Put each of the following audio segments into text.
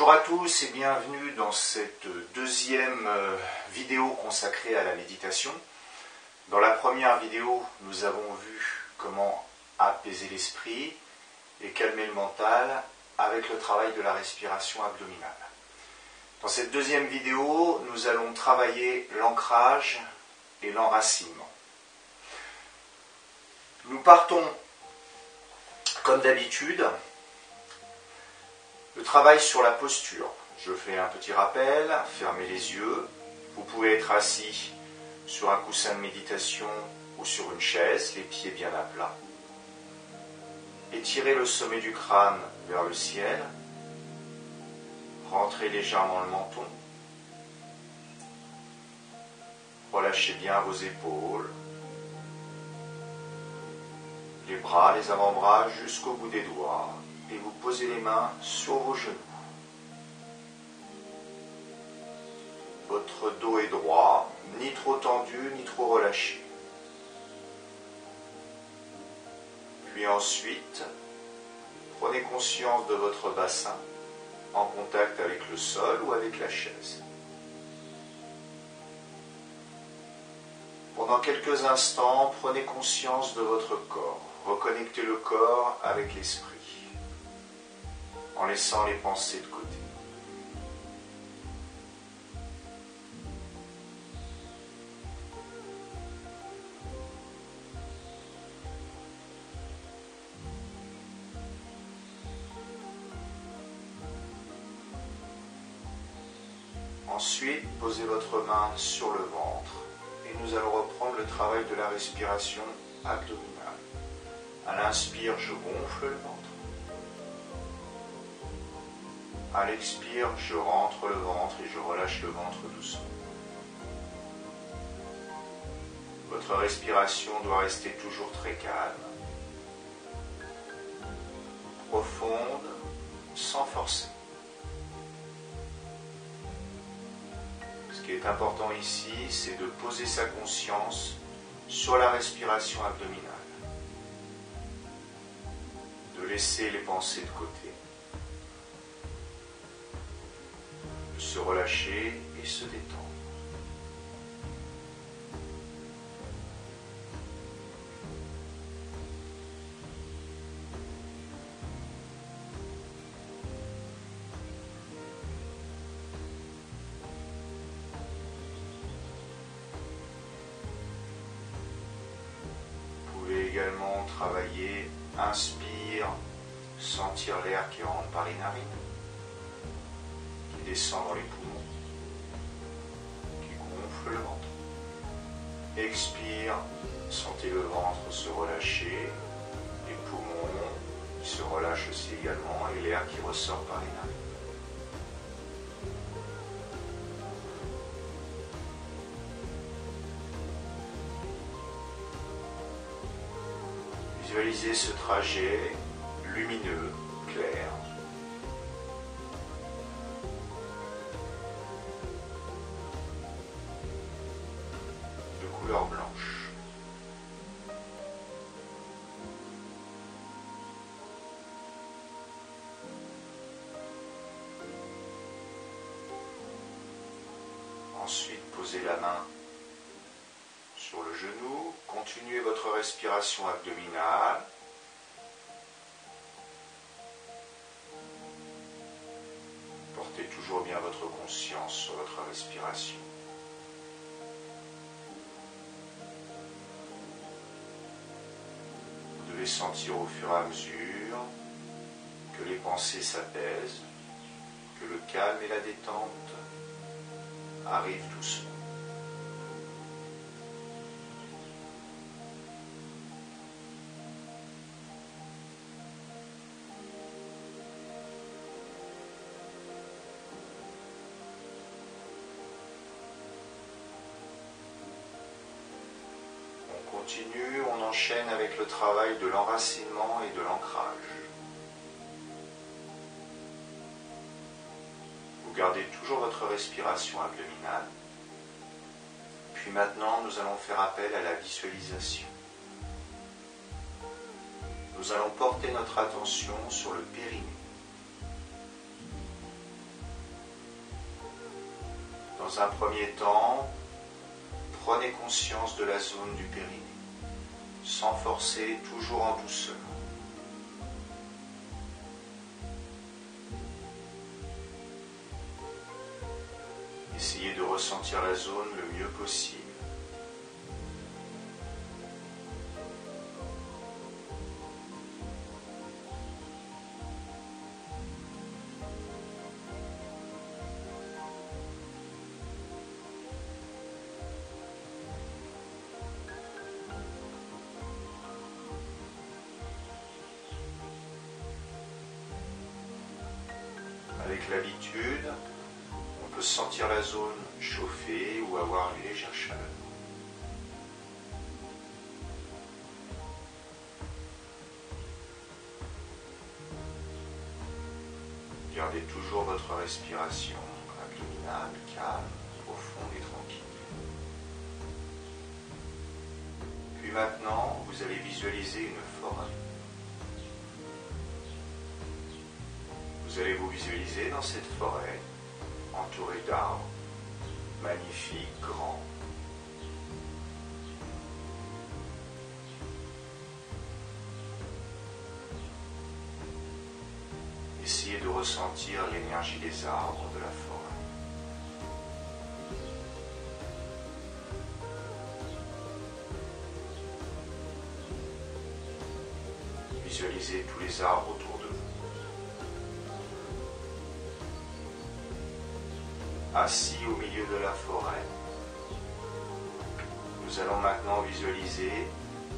Bonjour à tous et bienvenue dans cette deuxième vidéo consacrée à la méditation. Dans la première vidéo, nous avons vu comment apaiser l'esprit et calmer le mental avec le travail de la respiration abdominale. Dans cette deuxième vidéo, nous allons travailler l'ancrage et l'enracinement. Nous partons, comme d'habitude, le travail sur la posture. Je fais un petit rappel, fermez les yeux. Vous pouvez être assis sur un coussin de méditation ou sur une chaise, les pieds bien à plat. Étirez le sommet du crâne vers le ciel. Rentrez légèrement le menton. Relâchez bien vos épaules. Les bras, les avant-bras jusqu'au bout des doigts. Et vous posez les mains sur vos genoux. Votre dos est droit, ni trop tendu, ni trop relâché. Puis ensuite, prenez conscience de votre bassin en contact avec le sol ou avec la chaise. Pendant quelques instants, prenez conscience de votre corps. Reconnectez le corps avec l'esprit, en laissant les pensées de côté. Ensuite, posez votre main sur le ventre et nous allons reprendre le travail de la respiration abdominale. À l'inspire, je gonfle le ventre. À l'expire, je rentre le ventre et je relâche le ventre doucement. Votre respiration doit rester toujours très calme, profonde, sans forcer. Ce qui est important ici, c'est de poser sa conscience sur la respiration abdominale, de laisser les pensées de côté, de se relâcher et se détendre. Vous pouvez également travailler, inspire, sentir l'air qui rentre par les narines, qui descend dans les poumons, qui gonfle le ventre. Expire, sentez le ventre se relâcher, les poumons qui se relâchent aussi également et l'air qui ressort par les narines. Visualisez ce trajet lumineux, clair, de couleur blanche. Ensuite, posez la main sur le genou, continuez votre respiration abdominale. Portez toujours bien votre conscience sur votre respiration. Vous devez sentir au fur et à mesure que les pensées s'apaisent, que le calme et la détente arrivent doucement. Continue, on enchaîne avec le travail de l'enracinement et de l'ancrage. Vous gardez toujours votre respiration abdominale. Puis maintenant, nous allons faire appel à la visualisation. Nous allons porter notre attention sur le périnée. Dans un premier temps, prenez conscience de la zone du périnée, sans forcer, toujours en douceur. Essayez de ressentir la zone le mieux possible. Avec l'habitude, on peut sentir la zone chauffer ou avoir une légère chaleur. Gardez toujours votre respiration abdominale, calme, profonde et tranquille. Puis maintenant, vous allez visualiser une forêt. Vous allez vous visualiser dans cette forêt, entourée d'arbres, magnifiques, grands. Essayez de ressentir l'énergie des arbres de la forêt. Visualisez tous les arbres autour de vous. Assis au milieu de la forêt, nous allons maintenant visualiser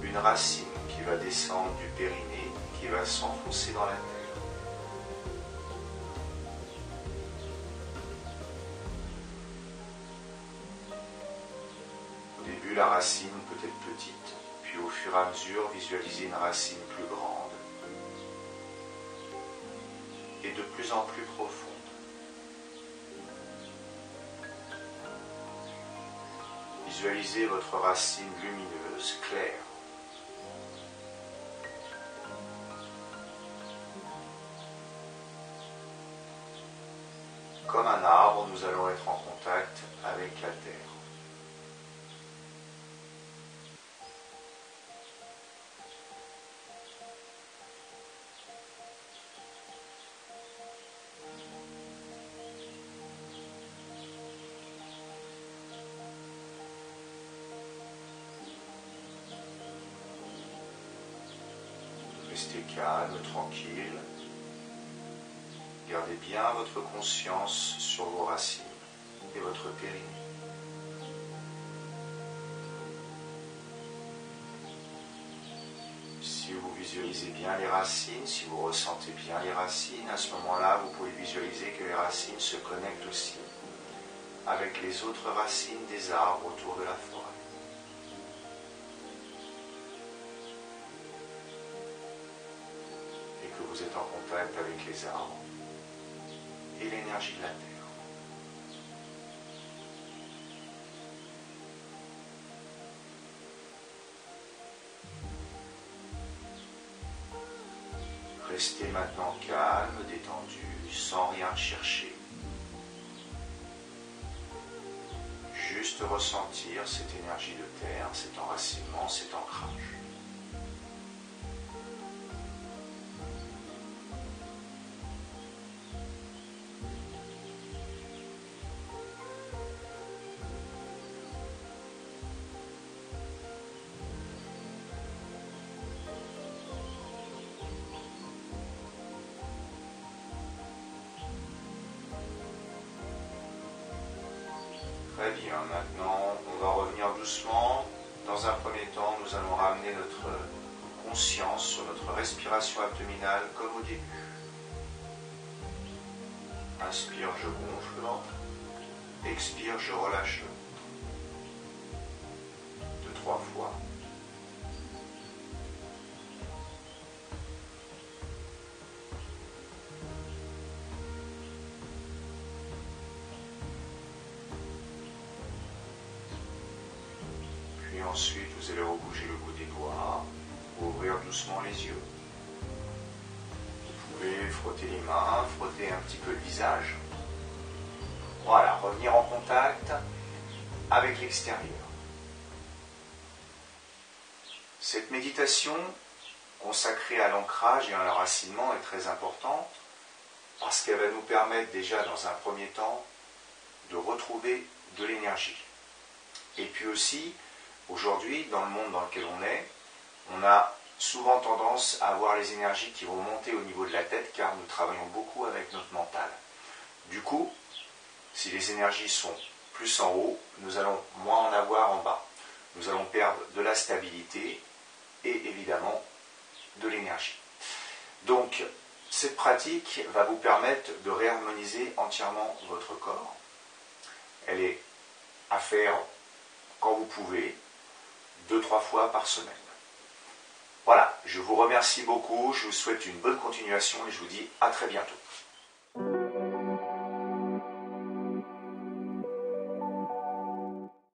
une racine qui va descendre du périnée, qui va s'enfoncer dans la terre. Au début, la racine peut être petite, puis au fur et à mesure, visualisez une racine plus grande et de plus en plus profonde. Visualisez votre racine lumineuse, claire. Comme un arbre, nous allons être en contact avec la terre. Restez calme, tranquille. Gardez bien votre conscience sur vos racines et votre périnée. Si vous visualisez bien les racines, si vous ressentez bien les racines, à ce moment-là, vous pouvez visualiser que les racines se connectent aussi avec les autres racines des arbres autour de la forêt. Vous êtes en contact avec les arbres et l'énergie de la terre. Restez maintenant calme, détendu, sans rien chercher. Juste ressentir cette énergie de terre, cet enracinement, cet ancrage. Très bien, maintenant on va revenir doucement. Dans un premier temps, nous allons ramener notre conscience sur notre respiration abdominale comme au début. Inspire, je gonfle le ventre. Expire, je relâche le ventre. 2-3 fois. Puis ensuite, vous allez rebouger le bout des doigts, ouvrir doucement les yeux. Vous pouvez frotter les mains, frotter un petit peu le visage. Voilà, revenir en contact avec l'extérieur. Cette méditation consacrée à l'ancrage et à l'enracinement est très importante parce qu'elle va nous permettre déjà dans un premier temps de retrouver de l'énergie. Et puis aussi, aujourd'hui, dans le monde dans lequel on a souvent tendance à avoir les énergies qui vont monter au niveau de la tête car nous travaillons beaucoup avec notre mental. Du coup, si les énergies sont plus en haut, nous allons moins en avoir en bas. Nous allons perdre de la stabilité et évidemment de l'énergie. Donc, cette pratique va vous permettre de réharmoniser entièrement votre corps. Elle est à faire quand vous pouvez, 2-3 fois par semaine. Voilà, je vous remercie beaucoup, je vous souhaite une bonne continuation et je vous dis à très bientôt.